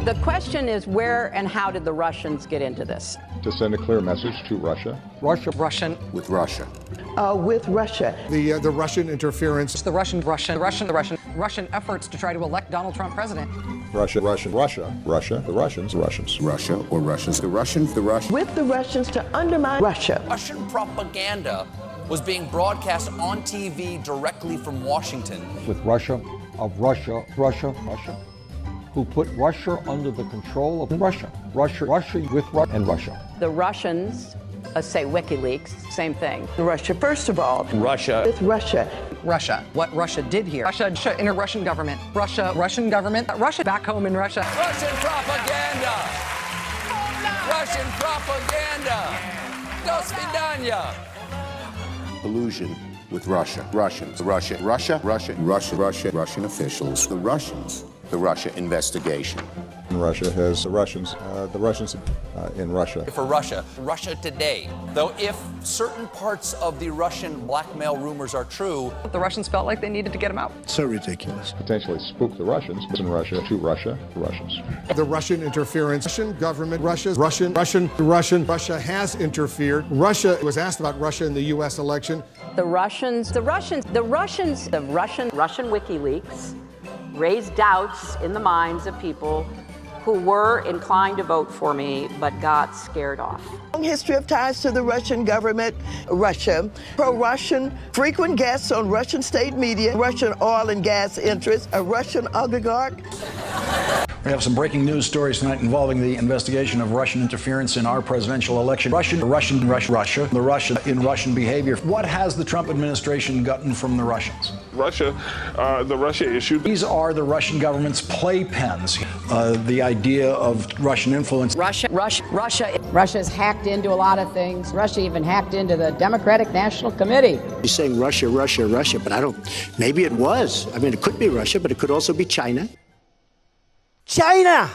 The question is, where and how did the Russians get into this? To send a clear message to Russia. Russian. With Russia. With Russia. The Russian interference. The Russian efforts to try to elect Donald Trump president. Russia, the Russians. Russia or Russians. The Russians. With the Russians to undermine Russia. Russian propaganda was being broadcast on TV directly from Washington. With Russia, Russia, who put Russia under the control of Russia with Russia and Russia. The Russians, say WikiLeaks, same thing. Russia, first of all. Russia. With Russia. Russia. What Russia did here. Russia, inter-Russian government. Russian government. Russia, back home in Russia. Russian propaganda! Russian propaganda! Do svidaniya! Collusion with Russia. Russians. Russian officials. The Russians. The Russia investigation. Russia has the Russians in Russia. For Russia Today. Though if certain parts of the Russian blackmail rumors are true, The Russians felt like they needed to get him out. So ridiculous. Potentially spook the Russians in Russia to Russia, the Russians. The Russian interference. Russian government. Russia has interfered. Russia was asked about Russia in the U.S. election. The Russian WikiLeaks raised doubts in the minds of people who were inclined to vote for me, but got scared off. Long history of ties to the Russian government, Russia, pro-Russian, frequent guests on Russian state media, Russian oil and gas interests, a Russian oligarch. We have some breaking news stories tonight involving the investigation of Russian interference in our presidential election. Russia in Russian behavior. What has the Trump administration gotten from the Russians? The Russia issue. These are the Russian government's playpens. The idea of Russian influence. Russia's hacked into a lot of things. Russia even hacked into the Democratic National Committee. He's saying Russia, but maybe it was. I mean, it could be Russia, but it could also be China. China!